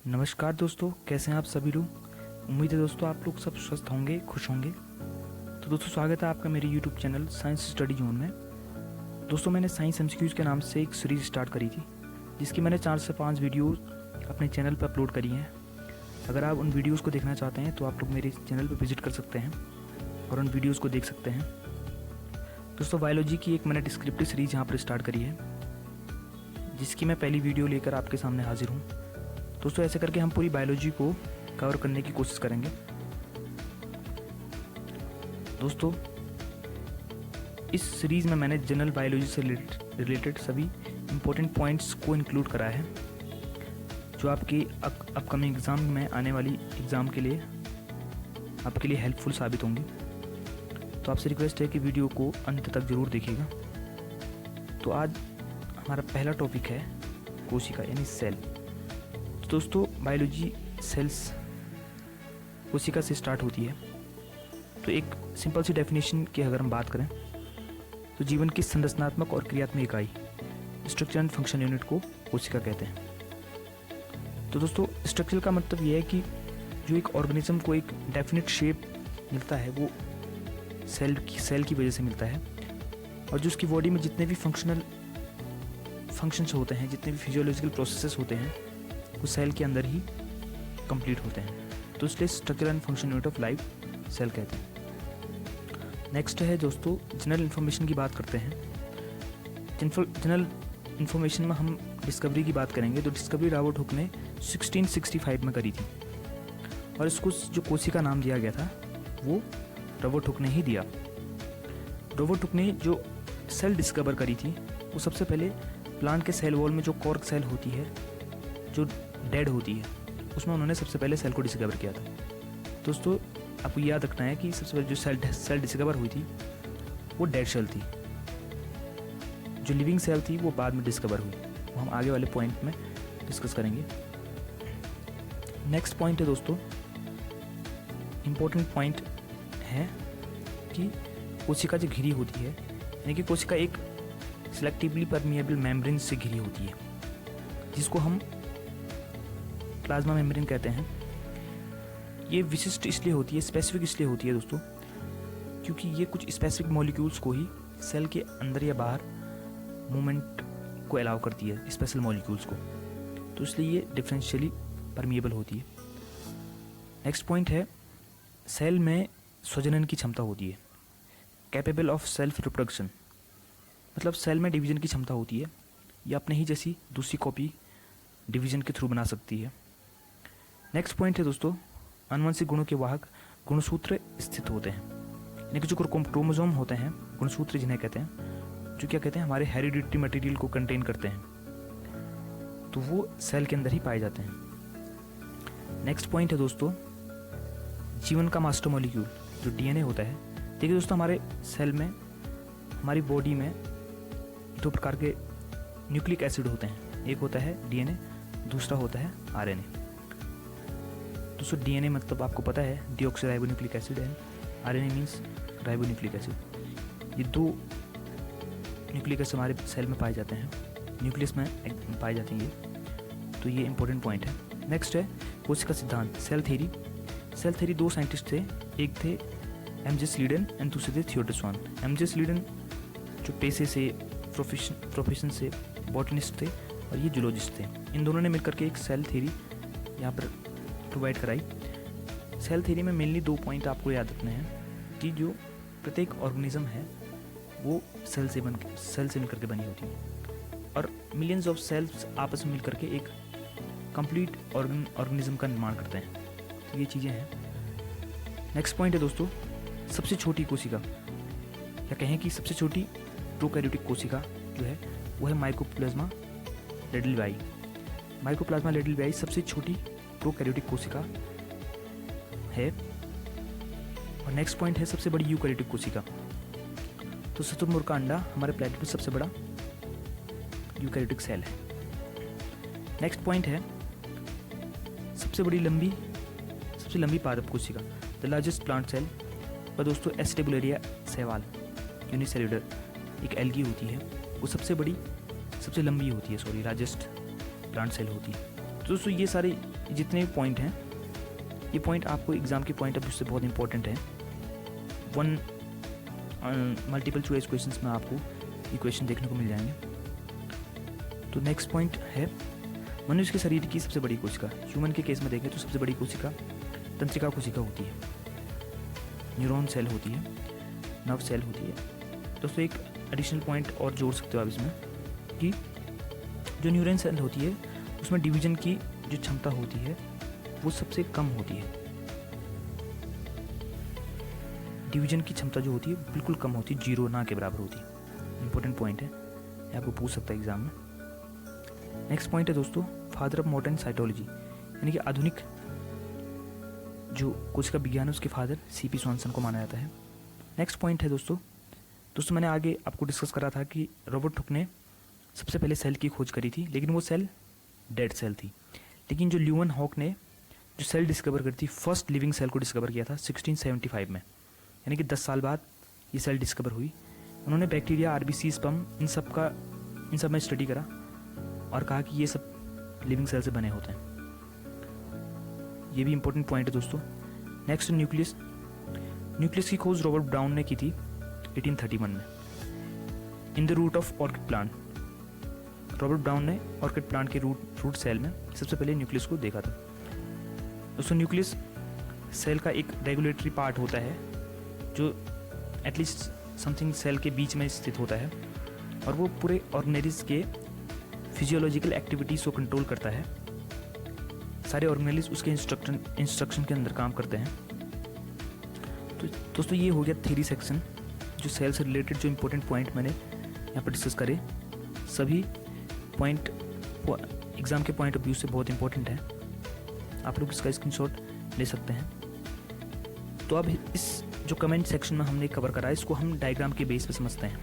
नमस्कार दोस्तों, कैसे हैं आप सभी लोग। उम्मीद है दोस्तों आप लोग सब स्वस्थ होंगे, खुश होंगे। तो दोस्तों स्वागत है आपका मेरे YouTube channel science study zone में। दोस्तों मैंने साइंस एमसीक्यूज के नाम से एक सीरीज़ स्टार्ट करी थी, जिसकी मैंने 4 से 5 वीडियोस अपने चैनल पर अपलोड करी हैं। अगर आप उन वीडियोज़ को देखना चाहते हैं तो आप लोग मेरे चैनल पर विजिट कर सकते हैं और उन वीडियोज़ को देख सकते हैं। दोस्तों बायोलॉजी की एक मैंने डिस्क्रिप्टिव सीरीज़ यहाँ पर स्टार्ट करी है, जिसकी मैं पहली वीडियो लेकर आपके सामने हाजिर हूँ। दोस्तों ऐसे करके हम पूरी बायोलॉजी को कवर करने की कोशिश करेंगे। दोस्तों इस सीरीज़ में मैंने जनरल बायोलॉजी से रिलेटेड सभी इम्पोर्टेंट पॉइंट्स को इंक्लूड करा है, जो आपकी अपकमिंग एग्ज़ाम में आने वाली एग्ज़ाम के लिए आपके लिए हेल्पफुल साबित होंगी। तो आपसे रिक्वेस्ट है कि वीडियो को अंत तक ज़रूर देखिएगा। तो आज हमारा पहला टॉपिक है कोशिका यानी सेल। तो दोस्तों बायोलॉजी सेल्स कोशिका से स्टार्ट होती है। तो एक सिंपल सी डेफिनेशन की अगर हम बात करें तो जीवन की संरचनात्मक और क्रियात्मक इकाई स्ट्रक्चर एंड फंक्शन यूनिट को कोशिका कहते हैं। तो दोस्तों स्ट्रक्चर का मतलब यह है कि जो एक ऑर्गेनिज्म को एक डेफिनेट शेप मिलता है वो सेल की वजह से मिलता है, और जो उसकी बॉडी में जितने भी फंक्शंस होते हैं, जितने भी फिजियोलॉजिकल प्रोसेसेस होते हैं, वो सेल के अंदर ही कंप्लीट होते हैं। तो इसलिए structure and function unit of life cell कहते हैं। नेक्स्ट है दोस्तों जनरल इन्फॉर्मेशन की बात करते हैं। जनरल इन्फॉर्मेशन में हम डिस्कवरी की बात करेंगे। तो डिस्कवरी रॉबर्ट हुक ने 1665 में करी थी, और इसको जो कोशिका नाम दिया गया था वो रॉबर्ट हुक ने ही दिया। रॉबर्ट हुक ने जो सेल डिस्कवर करी थी वो सबसे पहले प्लांट के सेल वॉल में जो कॉर्क सेल होती है, जो डेड होती है, उसमें उन्होंने सबसे पहले सेल को डिस्कवर किया था। दोस्तों आपको याद रखना है कि सबसे पहले जो सेल डिस्कवर हुई थी वो डेड सेल थी। जो लिविंग सेल थी वो बाद में डिस्कवर हुई, वो हम आगे वाले पॉइंट में डिस्कस करेंगे। नेक्स्ट पॉइंट है दोस्तों, इम्पोर्टेंट पॉइंट है कि कोशिका जो घिरी होती है, यानी कि कोशिका एक सिलेक्टिवली परमिएबल मेम्ब्रेन से घिरी होती है, जिसको हम प्लाज्मा मेम्ब्रेन कहते हैं। ये विशिष्ट इसलिए होती है, स्पेसिफिक इसलिए होती है दोस्तों, क्योंकि ये कुछ स्पेसिफिक मॉलिक्यूल्स को ही सेल के अंदर या बाहर मूवमेंट को अलाउ करती है, स्पेशल मॉलिक्यूल्स को। तो इसलिए ये डिफरेंशियली परमिएबल होती है। नेक्स्ट पॉइंट है सेल में स्वजनन की क्षमता होती है, कैपेबल ऑफ सेल्फ रिप्रोडक्शन। मतलब सेल में डिवीजन की क्षमता होती है, या अपने ही जैसी दूसरी कॉपी डिवीजन के थ्रू बना सकती है। नेक्स्ट पॉइंट है दोस्तों, आनुवंशिक गुणों के वाहक गुणसूत्र स्थित होते हैं, यानी कि जो क्रोमोसोम होते हैं, गुणसूत्र जिन्हें कहते हैं, जो क्या कहते हैं हमारे हेरिडिटरी मटेरियल को कंटेन करते हैं, तो वो सेल के अंदर ही पाए जाते हैं। नेक्स्ट पॉइंट है दोस्तों, जीवन का मास्टर मॉलिक्यूल जो डीएनए होता है। देखिए दोस्तों हमारे सेल में, हमारी बॉडी में 2 प्रकार के न्यूक्लिक एसिड होते हैं। एक होता है डीएनए, दूसरा होता है आरएनए। दोस्तों डीएनए मतलब आपको पता है डीऑक्सीराइबोन्यूक्लिक एसिड है, आरएनए मीन्स राइबोन्यूक्लिक एसिड। ये 2 न्यूक्लिक एसिड हमारे सेल में पाए जाते हैं, न्यूक्लियस में पाए जाते हैं ये। तो ये इंपॉर्टेंट पॉइंट है। नेक्स्ट है कोशिका सिद्धांत, cell theory. Cell theory 2 scientist थे, एक थे एम जे स्लीडन एंड दूसरे थे थियोडर स्वान। एम जे स्लीडन जो पेशे से प्रोफेशन से बॉटनिस्ट थे, और ये जूलॉजिस्ट थे। इन दोनों ने मिलकर के एक सेल थ्योरी यहाँ पर प्रोवाइड कराई। सेल थ्योरी में मेनली 2 पॉइंट आपको याद रखने हैं कि जो प्रत्येक ऑर्गेनिज्म है वो सेल से मिलकर के बनी होती है, और मिलियंस ऑफ सेल्स आपस में मिलकर के एक कंप्लीट ऑर्गेनिज्म का निर्माण करते हैं। तो ये चीज़ें हैं। नेक्स्ट पॉइंट है दोस्तों, सबसे छोटी कोशिका, या कहें कि सबसे छोटी प्रोकैरियोटिक कोशिका जो है वो है माइकोप्लाज्मा लेडलवाई। माइकोप्लाज्मा लेडलवाई सबसे छोटी प्रोकैरियोटिक कोशिका है। और नेक्स्ट पॉइंट है सबसे बड़ी यूकैरियोटिक कोशिका। तो शुतुरमुर्ग का अंडा हमारे प्लेनेट में सबसे बड़ा यूकैरियोटिक सेल है। नेक्स्ट पॉइंट है सबसे लंबी पादप कोशिका, द लार्जेस्ट प्लांट सेल। और दोस्तों एस्टेबुलेरिया शैवाल यूनिसेल्युलर एक एल्गी होती है, वो सबसे लंबी होती है, लार्जेस्ट प्लांट सेल होती है। दोस्तों ये सारे जितने भी पॉइंट हैं, ये पॉइंट आपको एग्ज़ाम के पॉइंट ऑफ व्यू से बहुत इंपॉर्टेंट है। वन मल्टीपल चॉइस क्वेश्चंस में आपको ये क्वेश्चन देखने को मिल जाएंगे। तो नेक्स्ट पॉइंट है मनुष्य के शरीर की सबसे बड़ी कोशिका। ह्यूमन के केस में देखें तो सबसे बड़ी कोशिका तंत्रिका कोशिका होती है, न्यूरॉन सेल होती है, नर्व सेल होती है। दोस्तों एक एडिशनल पॉइंट और जोड़ सकते हो आप इसमें कि जो न्यूरॉन सेल होती है उसमें डिवीजन की जो क्षमता होती है वो सबसे कम होती है। डिवीजन की क्षमता जो होती है बिल्कुल कम होती है, 0 ना के बराबर होती है। इंपॉर्टेंट पॉइंट है, ये आपको पूछ सकता है एग्जाम में। नेक्स्ट पॉइंट है दोस्तों फादर ऑफ मॉडर्न साइटोलॉजी, यानी कि आधुनिक जो कोशिका विज्ञान है उसके फादर सीपी स्वानसन को माना जाता है। नेक्स्ट पॉइंट है दोस्तों मैंने आगे आपको डिस्कस करा था कि रॉबर्ट हुक ने सबसे पहले सेल की खोज करी थी, लेकिन वो सेल डेड सेल थी। लेकिन जो ल्यूवन हॉक ने जो सेल डिस्कवर करी थी, फर्स्ट लिविंग सेल को डिस्कवर किया था 1675 में, यानी कि 10 साल बाद ये सेल डिस्कवर हुई। उन्होंने बैक्टीरिया, आरबीसी, स्पर्म इन सब में स्टडी करा और कहा कि ये सब लिविंग सेल से बने होते हैं। ये भी इंपॉर्टेंट पॉइंट है दोस्तों। नेक्स्ट न्यूक्लियस की खोज रॉबर्ट ब्राउन ने की थी 1831 में in the root of orchid plant. Robert Brown ने ऑर्किड प्लांट के रूट सेल में सबसे पहले न्यूक्लियस को देखा था। दोस्तों न्यूक्लियस सेल का एक रेगुलेटरी पार्ट होता है जो एटलीस्ट समथिंग सेल के बीच में स्थित होता है और वो पूरे ऑर्गेनेलिज के फिजियोलॉजिकल एक्टिविटीज़ को कंट्रोल करता है। सारे ऑर्गेनेलिज उसके इंस्ट्रक्शन के अंदर काम करते हैं। तो दोस्तों ये हो गया थ्योरी सेक्शन, जो सेल से रिलेटेड जो इंपॉर्टेंट पॉइंट मैंने यहाँ पर डिस्कस करे। सभी पॉइंट एग्ज़ाम के पॉइंट ऑफ व्यू से बहुत इंपॉर्टेंट है, आप लोग इसका स्क्रीनशॉट ले सकते हैं। तो अब इस जो कमेंट सेक्शन में हमने कवर करा इसको हम डायग्राम के बेस पे समझते हैं।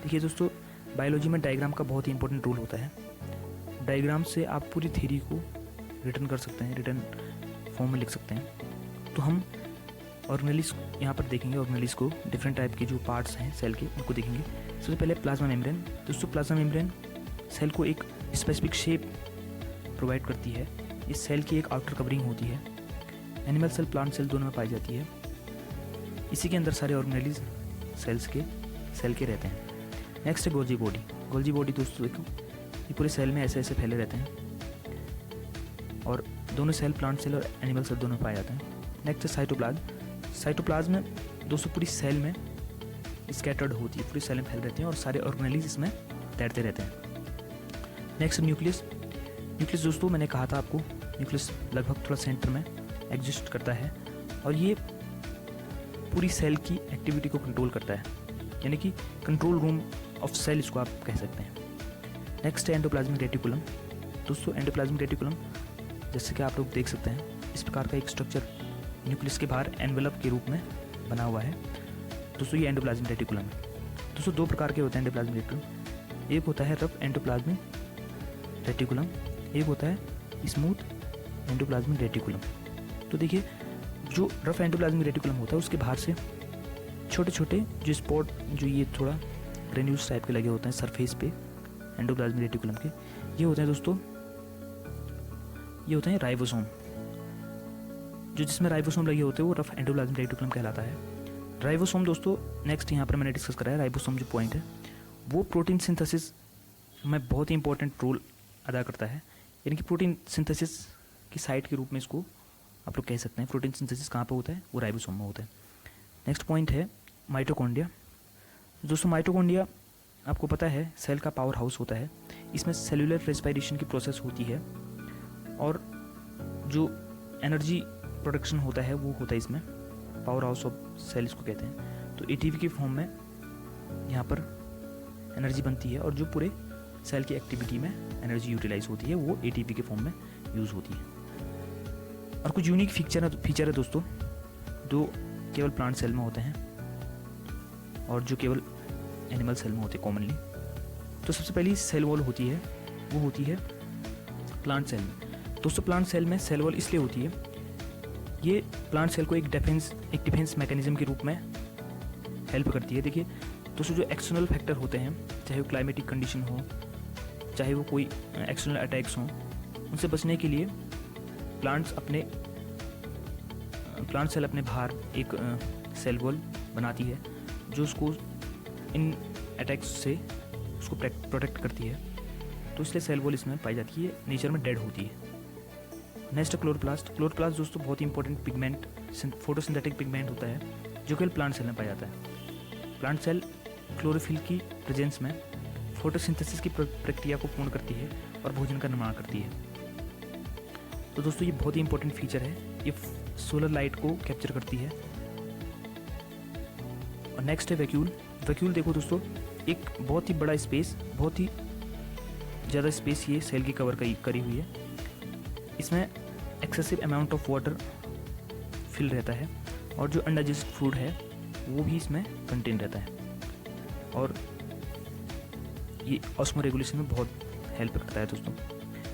देखिए दोस्तों बायोलॉजी में डायग्राम का बहुत ही इंपॉर्टेंट रोल होता है। डायग्राम से आप पूरी थ्योरी को रिटर्न कर सकते हैं, रिटर्न फॉर्म में लिख सकते हैं। तो हम ऑर्गेनेलिज यहाँ पर देखेंगे, ऑर्गेनेलिज को डिफरेंट टाइप के जो पार्ट्स हैं सेल के उनको देखेंगे। सबसे पहले प्लाज्मा मेम्ब्रेन। दोस्तों प्लाज्मा मेम्ब्रेन सेल को एक स्पेसिफिक शेप प्रोवाइड करती है। इस सेल की एक आउटर कवरिंग होती है। एनिमल सेल, प्लांट सेल दोनों में पाई जाती है। इसी के अंदर सारे ऑर्गेनेलिज सेल के रहते हैं। नेक्स्ट है गोल्जी बॉडी। गोल्जी बॉडी दोस्तों देखो ये पूरे सेल में ऐसे ऐसे फैले रहते हैं और दोनों सेल, प्लांट सेल और एनिमल सेल दोनों पाए जाते हैं। नेक्स्ट है साइटोप्लाज्म। साइटोप्लाज्म में दोस्तों पूरी सेल में स्कैटर्ड होती है, पूरी सेल में फैल रहती हैं और सारे ऑर्गेनेलिज इसमें तैरते रहते हैं। Next nucleus. न्यूक्लियस दोस्तों मैंने कहा था आपको, न्यूक्लियस लगभग थोड़ा सेंटर में एग्जिस्ट करता है और ये पूरी सेल की एक्टिविटी को कंट्रोल करता है, यानी कि कंट्रोल रूम ऑफ सेल इसको आप कह सकते हैं। नेक्स्ट है एंडोप्लाज्मिक रेटिकुलम। दोस्तों एंडोप्लाज्मिक रेटिकुलम जैसे कि आप लोग देख सकते हैं इस प्रकार का एक स्ट्रक्चर न्यूक्लियस के बाहर एनवेलप के रूप में बना हुआ है। दोस्तों ये एंडोप्लाज्मिक रेटिकुलम है। दोस्तों दो प्रकार के होते हैं एंडोप्लाज्मिक रेटिकुलम, एक होता है रफ एंडोप्लाज्मिक रेटिकुलम, एक होता है स्मूथ एंडोप्लाज्मिक रेटिकुलम। तो देखिए जो रफ एंडोप्लाज्मिक रेटिकुलम होता है उसके बाहर से छोटे छोटे जो स्पॉट जो ये थोड़ा ग्रेन्यूल्स टाइप के लगे होते हैं सरफेस पे एंडोप्लाज्मिक रेटिकुलम के, ये होते हैं दोस्तों, ये होते हैं राइबोसोम। जो जिसमें राइबोसोम लगे होते हैं वो रफ एंडोप्लाज्मिक रेटिकुलम कहलाता है। राइबोसोम दोस्तों नेक्स्ट यहाँ पर मैंने डिस्कस करा है। राइबोसोम जो पॉइंट है वो प्रोटीन सिंथेसिस में बहुत ही इंपॉर्टेंट रोल अदा करता है, यानी कि प्रोटीन सिंथेसिस की साइट के रूप में इसको आप लोग कह सकते हैं। प्रोटीन सिंथेसिस कहाँ पर होता है, वो राइबोसोम में होता है। नेक्स्ट पॉइंट है माइटोकॉन्ड्रिया। दोस्तों माइटोकॉन्ड्रिया आपको पता है सेल का पावर हाउस होता है। इसमें सेलुलर रेस्पिरेशन की प्रोसेस होती है और जो एनर्जी प्रोडक्शन होता है वो होता है इसमें, पावर हाउस ऑफ सेल इसको कहते हैं। तो एटीपी के फॉर्म में यहाँ पर एनर्जी बनती है और जो पूरे सेल की एक्टिविटी में एनर्जी यूटिलाइज होती है वो एटीपी के फॉर्म में यूज़ होती है। और कुछ यूनिक फीचर है दोस्तों जो केवल प्लांट सेल में होते हैं और जो केवल एनिमल सेल में होते हैं कॉमनली। तो सबसे पहली सेल वॉल होती है वो होती है प्लांट सेल में। दोस्तों प्लांट सेल में सेल वॉल इसलिए होती है, ये प्लांट सेल को एक डिफेंस मैकेनिज्म के रूप में हेल्प करती है। देखिए दोस्तों जो एक्सटर्नल फैक्टर होते हैं, चाहे वो क्लाइमेटिक कंडीशन हो, चाहे वो कोई एक्सटर्नल अटैक्स हों, उनसे बचने के लिए प्लांट सेल अपने बाहर एक सेल वॉल बनाती है जो उसको इन अटैक्स से उसको प्रोटेक्ट करती है। तो इसलिए सेल वॉल इसमें पाई जाती है, नेचर में डेड होती है। Next chloroplast. क्लोरोप्लास्ट दोस्तों बहुत ही इंपॉर्टेंट पिगमेंट, फोटोसिंथेटिक पिगमेंट होता है जो केवल प्लांट सेल में पाया जाता है। प्लांट सेल क्लोरोफिल की प्रेजेंस में फोटोसिंथेसिस की प्रक्रिया को पूर्ण करती है और भोजन का निर्माण करती है। तो दोस्तों ये बहुत ही इंपॉर्टेंट फीचर है, ये सोलर लाइट को कैप्चर करती है। और नेक्स्ट है वैक्यूल। वैक्यूल देखो दोस्तों, एक बहुत ही बड़ा स्पेस, बहुत ही ज़्यादा स्पेस ये सेल की कवर करी हुई है। इसमें excessive amount of water fill रहता है और जो अनडाइजेस्टेड फूड है वो भी इसमें कंटेन रहता है और ये ऑस्मो रेगुलेशन में बहुत हेल्प करता है दोस्तों।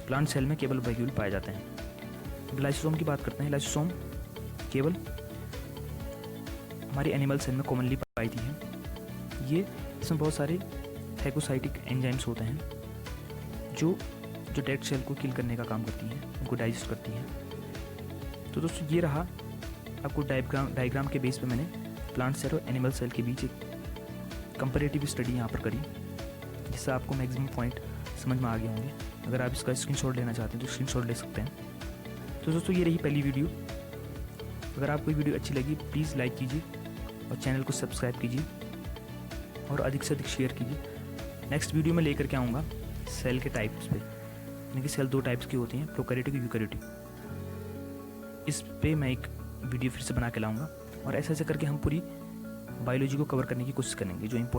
प्लांट सेल में केवल वैक्यूल पाए जाते हैं। लाइसोसोम की बात करते हैं। लाइसोसोम केवल हमारी एनिमल सेल में कॉमनली पाई जाती है। ये इसमें बहुत सारे फैगोसाइटिक एंजाइम्स होते हैं जो डेड सेल को किल करने का काम करती हैं, उनको डाइजेस्ट करती हैं। तो दोस्तों ये रहा आपको डायग्राम के बेस पे मैंने प्लांट सेल और एनिमल सेल के बीच एक कंपैरेटिव स्टडी यहाँ पर करी, जिससे आपको मैक्सिमम पॉइंट समझ में आ गए होंगे। अगर आप इसका स्क्रीनशॉट लेना चाहते हैं तो स्क्रीनशॉट ले सकते हैं। तो दोस्तों ये रही पहली वीडियो। अगर आपको वीडियो अच्छी लगी प्लीज़ लाइक कीजिए और चैनल को सब्सक्राइब कीजिए और अधिक से अधिक शेयर कीजिए। नेक्स्ट वीडियो में लेकर के आऊँगा सेल के टाइप्स पे, यानी कि सेल 2 टाइप्स की होती हैं, प्रोकैरियोटिक और यूकैरियोटिक। इस पे मैं एक वीडियो फिर से बना के लाऊंगा और ऐसे ऐसे करके हम पूरी बायोलॉजी को कवर करने की कोशिश करेंगे जो इंपॉर्टेंट